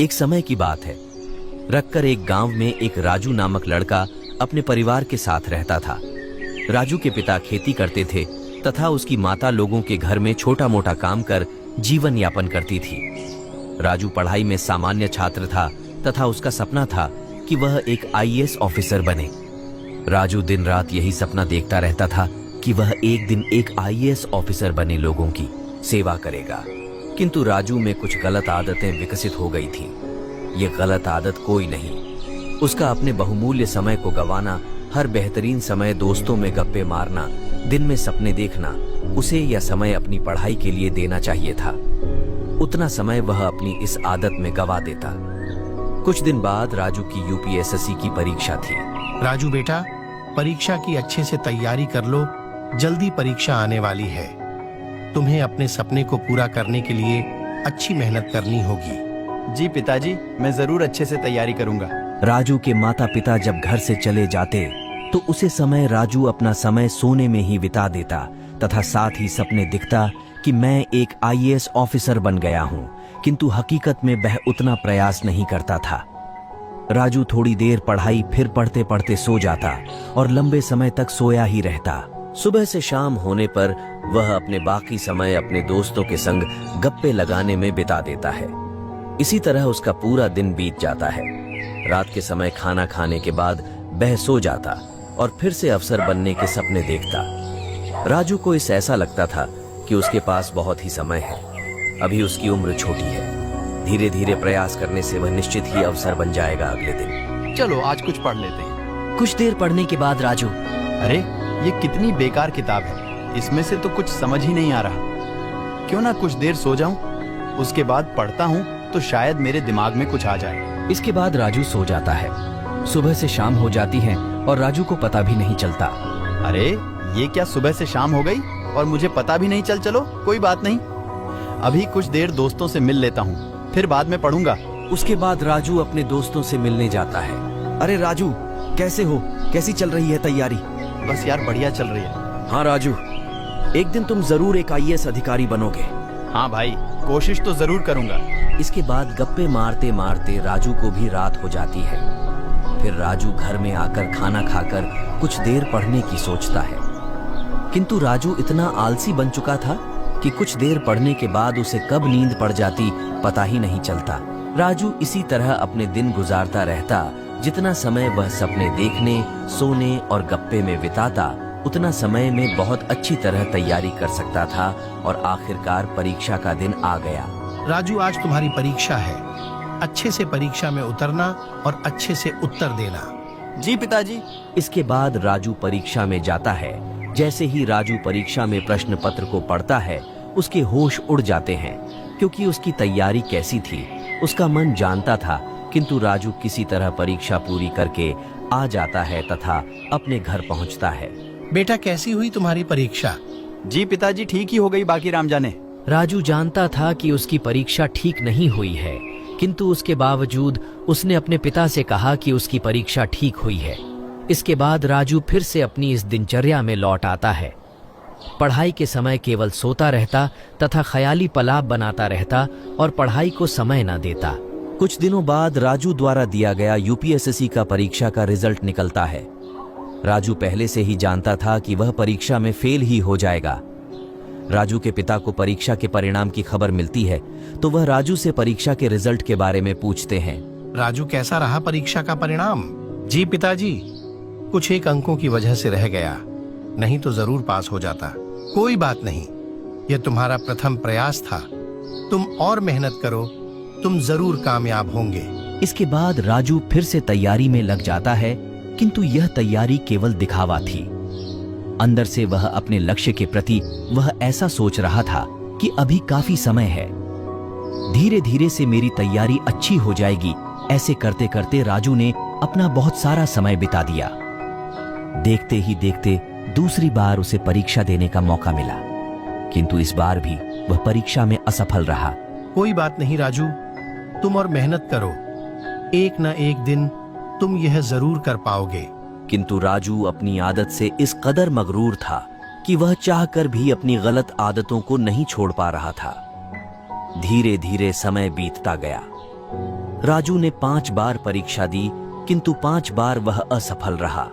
एक समय की बात है। रखकर एक गांव में एक राजू नामक लड़का अपने परिवार के साथ रहता था। राजू के पिता खेती करते थे तथा उसकी माता लोगों के घर में छोटा मोटा काम कर जीवन यापन करती थी। राजू पढ़ाई में सामान्य छात्र था तथा उसका सपना था कि वह एक आईएएस ऑफिसर बने। राजू दिन रात यही सपना देखता रहता था कि वह एक दिन एक आईएएस ऑफिसर बने लोगों की सेवा करेगा। किंतु राजू में कुछ गलत आदतें विकसित हो गई थी। ये गलत आदत कोई नहीं, उसका अपने बहुमूल्य समय को गंवाना, हर बेहतरीन समय दोस्तों में गप्पे मारना, दिन में सपने देखना, उसे यह समय अपनी पढ़ाई के लिए देना चाहिए था। उतना समय वह अपनी इस आदत में गंवा देता। कुछ दिन बाद राजू की यूपीएसएससी की परीक्षा थी। राजू बेटा, परीक्षा की अच्छे से तैयारी कर लो, जल्दी परीक्षा आने वाली है। तुम्हें अपने सपने को पूरा करने के लिए अच्छी मेहनत करनी होगी। जी पिताजी, मैं जरूर अच्छे से तैयारी करूंगा। राजू के माता पिता जब घर से चले जाते तो उसे समय राजू अपना समय सोने में ही बिता देता तथा साथ ही सपने दिखता कि मैं एक आईएएस ऑफिसर बन गया हूं, किंतु हकीकत में वह उतना प्रयास नहीं करता था। राजू थोड़ी देर पढ़ाई फिर पढ़ते पढ़ते सो जाता और लंबे समय तक सोया ही रहता। सुबह से शाम होने पर वह अपने बाकी समय अपने दोस्तों के संग गप्पे लगाने में बिता देता है। इसी तरह उसका पूरा दिन बीत जाता है। रात के समय खाना खाने के बाद वह सो जाता और फिर से अफसर बनने के सपने देखता। राजू को इस ऐसा लगता था कि उसके पास बहुत ही समय है, अभी उसकी उम्र छोटी है। धीरे धीरे प्रयास करने से वह निश्चित ही अफसर बन जाएगा अगले दिन। चलो आज कुछ पढ़ लेते हैं। कुछ देर पढ़ने के बाद राजू, अरे ये कितनी बेकार किताब है, इसमें से तो कुछ समझ ही नहीं आ रहा। क्यों ना कुछ देर सो जाऊं, उसके बाद पढ़ता हूं तो शायद मेरे दिमाग में कुछ आ जाए। इसके बाद राजू सो जाता है। सुबह से शाम हो जाती है और राजू को पता भी नहीं चलता। अरे ये क्या सुबह से शाम हो गई और मुझे पता भी नहीं चलो कोई बात नहीं, अभी कुछ देर दोस्तों से मिल लेता हूँ, फिर बाद में पढ़ूंगा। उसके बाद राजू अपने दोस्तों से मिलने जाता है। अरे राजू, कैसे हो? कैसी चल रही है तैयारी? बस यार बढ़िया चल रही है। हाँ राजू, एक दिन तुम जरूर एक आईएएस अधिकारी बनोगे। हाँ भाई, कोशिश तो जरूर करूंगा। इसके बाद गप्पे मारते मारते राजू को भी रात हो जाती है। फिर राजू घर में आकर खाना खाकर कुछ देर पढ़ने की सोचता है, किंतु राजू इतना आलसी बन चुका था कि कुछ देर पढ़ने के बाद उसे कब नींद पड़ जाती पता ही नहीं चलता। राजू इसी तरह अपने दिन गुजारता रहता। जितना समय वह सपने देखने, सोने और गप्पे में बिताता, उतना समय में बहुत अच्छी तरह तैयारी कर सकता था और आखिरकार परीक्षा का दिन आ गया। राजू, आज तुम्हारी परीक्षा है। अच्छे से परीक्षा में उतरना और अच्छे से उत्तर देना। जी पिताजी। इसके बाद राजू परीक्षा में जाता है। जैसे ही राजू परीक्षा में प्रश्न पत्र को पढ़ता है, उसके होश उड़ जाते हैं, क्योंकि उसकी तैयारी कैसी थी उसका मन जानता था। किंतु राजू किसी तरह परीक्षा पूरी करके आ जाता है तथा अपने घर पहुंचता है। बेटा, कैसी हुई तुम्हारी परीक्षा? जी पिताजी, ठीक ही हो गई, बाकी राम जाने। राजू जानता था कि उसकी परीक्षा ठीक नहीं हुई है, किंतु उसके बावजूद उसने अपने पिता से कहा कि उसकी परीक्षा ठीक हुई है। इसके बाद राजू फिर से अपनी इस दिनचर्या में लौट आता है। पढ़ाई के समय केवल सोता रहता तथा ख्याली पलाप बनाता रहता और पढ़ाई को समय न देता। कुछ दिनों बाद राजू द्वारा दिया गया यूपीएसएससी का परीक्षा का रिजल्ट निकलता है। राजू पहले से ही जानता था कि वह परीक्षा में फेल ही हो जाएगा। राजू के पिता को परीक्षा के परिणाम की खबर मिलती है तो वह राजू से परीक्षा के रिजल्ट के बारे में पूछते हैं। राजू, कैसा रहा परीक्षा का परिणाम? जी पिताजी, कुछ एक अंकों की वजह से रह गया, नहीं तो जरूर पास हो जाता। कोई बात नहीं, यह तुम्हारा प्रथम प्रयास था। तुम और मेहनत करो, तुम जरूर कामयाब होंगे। इसके बाद राजू फिर से तैयारी में लग जाता है, किंतु यह तैयारी केवल दिखावा थी। अंदर से वह अपने लक्ष्य के प्रति वह ऐसा सोच रहा था कि अभी काफी समय है, धीरे धीरे से मेरी तैयारी अच्छी हो जाएगी। ऐसे करते करते राजू ने अपना बहुत सारा समय बिता दिया। देखते ही देखते दूसरी बार उसे परीक्षा देने का मौका मिला, किंतु इस बार भी वह परीक्षा में असफल रहा। कोई बात नहीं राजू, तुम और मेहनत करो, एक न एक दिन तुम यह जरूर कर पाओगे। किंतु राजू अपनी आदत से इस कदर मगरूर था कि वह चाहकर भी अपनी गलत आदतों को नहीं छोड़ पा रहा था। धीरे धीरे समय बीतता गया। राजू ने 5 बार परीक्षा दी, किंतु 5 बार वह असफल रहा।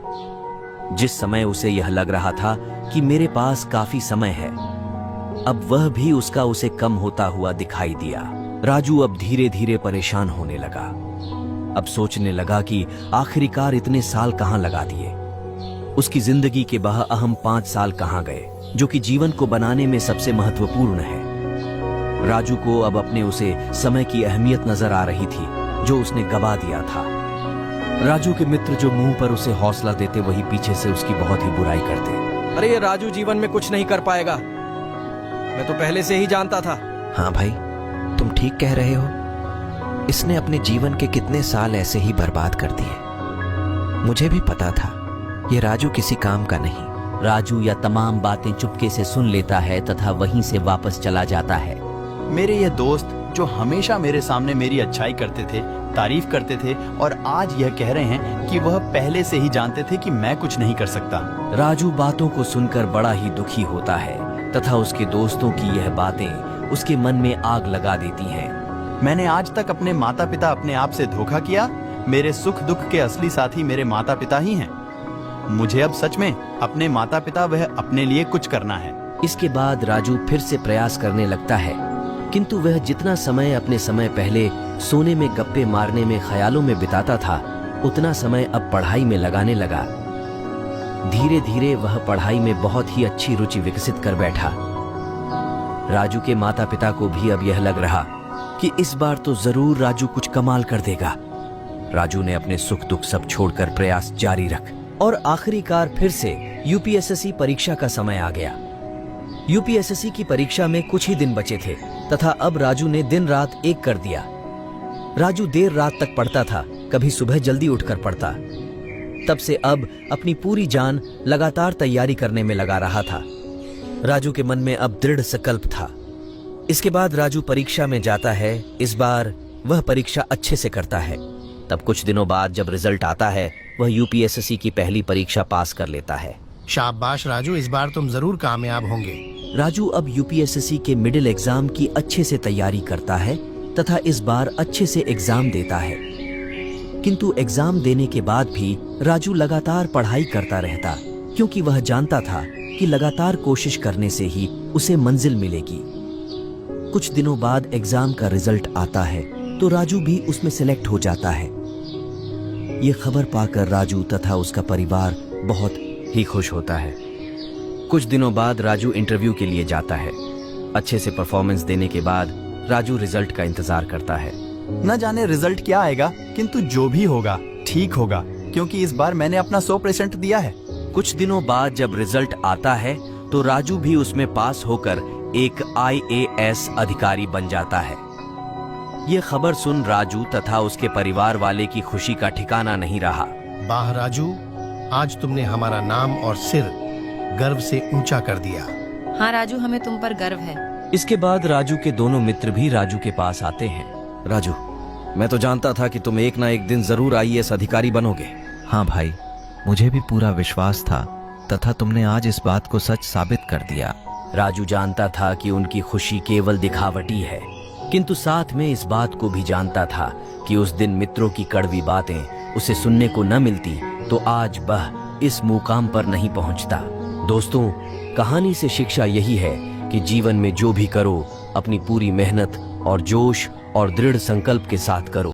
जिस समय उसे यह लग रहा था कि मेरे पास काफी समय है, अब वह भी उसका उसे कम होता हुआ दिखाई दिया। राजू अब धीरे धीरे परेशान होने लगा। अब सोचने लगा कि आखिरकार इतने साल कहां लगा दिए। उसकी जिंदगी के वह अहम 5 साल कहां गए, जो कि जीवन को बनाने में सबसे महत्वपूर्ण है। राजू को अब अपने उसे समय की अहमियत नजर आ रही थी, जो उसने गवा दिया था। राजू के मित्र जो मुंह पर उसे हौसला देते, वही पीछे से उसकी बहुत ही बुराई करते। अरे ये राजू जीवन में कुछ नहीं कर पाएगा, मैं तो पहले से ही जानता था। हाँ भाई, तुम ठीक कह रहे हो। इसने अपने जीवन के कितने साल ऐसे ही बर्बाद कर दिए। मुझे भी पता था ये राजू किसी काम का नहीं। राजू यह तमाम बातें चुपके से सुन लेता है तथा वहीं से वापस चला जाता है। मेरे ये दोस्त जो हमेशा मेरे सामने मेरी अच्छाई करते थे, तारीफ करते थे, और आज यह कह रहे हैं कि वह पहले से ही जानते थे कि मैं कुछ नहीं कर सकता। राजू बातों को सुनकर बड़ा ही दुखी होता है तथा उसके दोस्तों की यह बातें उसके मन में आग लगा देती हैं। मैंने आज तक अपने माता पिता अपने आप से धोखा किया। मेरे सुख दुख के असली साथी मेरे माता पिता ही हैं। मुझे अब सच में अपने माता पिता वह अपने लिए कुछ करना है। इसके बाद राजू फिर से प्रयास करने लगता है, किंतु वह जितना समय अपने समय पहले सोने में गप्पे मारने में ख्यालों में बिताता था, उतना समय अब पढ़ाई में लगाने लगा। धीरे धीरे वह पढ़ाई में बहुत ही अच्छी रुचि विकसित कर बैठा। राजू के माता पिता को भी अब यह लग रहा कि इस बार तो जरूर राजू कुछ कमाल कर देगा। राजू ने अपने सुख दुख सब छोड़कर प्रयास जारी रख और आखिरकार फिर से यूपीएसएससी परीक्षा का समय आ गया। यूपीएसएससी की परीक्षा में कुछ ही दिन बचे थे तथा अब राजू ने दिन रात एक कर दिया। राजू देर रात तक पढ़ता था, कभी सुबह जल्दी उठकर पढ़ता। तब से अब अपनी पूरी जान लगातार तैयारी करने में लगा रहा था। राजू के मन में अब दृढ़ संकल्प था। इसके बाद राजू परीक्षा में जाता है। इस बार वह परीक्षा अच्छे से करता है। तब कुछ दिनों बाद जब रिजल्ट आता है, वह यूपीएसएससी की पहली परीक्षा पास कर लेता है। शाबाश राजू, इस बार तुम जरूर कामयाब होंगे। राजू अब यूपीएसएससी के मिडिल एग्जाम की अच्छे से तैयारी करता है तथा इस बार अच्छे से एग्जाम देता है। किंतु एग्जाम देने के बाद भी राजू लगातार पढ़ाई करता रहता, क्योंकि वह जानता था कि लगातार कोशिश करने से ही उसे मंजिल मिलेगी। कुछ दिनों बाद एग्जाम का रिजल्ट आता है तो राजू भी उसमें सिलेक्ट हो जाता है। ये खबर पाकर राजू तथा उसका परिवार बहुत ही खुश होता है। कुछ दिनों बाद राजू इंटरव्यू के लिए जाता है। अच्छे से परफॉर्मेंस देने के बाद राजू रिजल्ट का इंतजार करता है। न जाने रिजल्ट क्या आएगा, किंतु जो भी होगा ठीक होगा, क्योंकि इस बार मैंने अपना 100% दिया है। कुछ दिनों बाद जब रिजल्ट आता है तो राजू भी उसमें पास होकर एक IAS अधिकारी बन जाता है। ये खबर सुन राजू तथा उसके परिवार वाले की खुशी का ठिकाना नहीं रहा। वाह राजू, आज तुमने हमारा नाम और सिर गर्व से ऊंचा कर दिया। हाँ राजू, हमें तुम पर गर्व है। इसके बाद राजू के दोनों मित्र भी राजू के पास आते हैं। राजू, मैं तो जानता था कि तुम एक ना एक दिन जरूर IAS अधिकारी बनोगे। हाँ भाई, मुझे भी पूरा विश्वास था तथा तुमने आज इस बात को सच साबित कर दिया। राजू जानता था कि उनकी खुशी केवल दिखावटी है, किंतु साथ में इस बात को भी जानता था कि उस दिन मित्रों की कड़वी बातें उसे सुनने को न मिलती तो आज वह इस मुकाम पर नहीं पहुंचता। दोस्तों, कहानी से शिक्षा यही है कि जीवन में जो भी करो, अपनी पूरी मेहनत और जोश और दृढ़ संकल्प के साथ करो।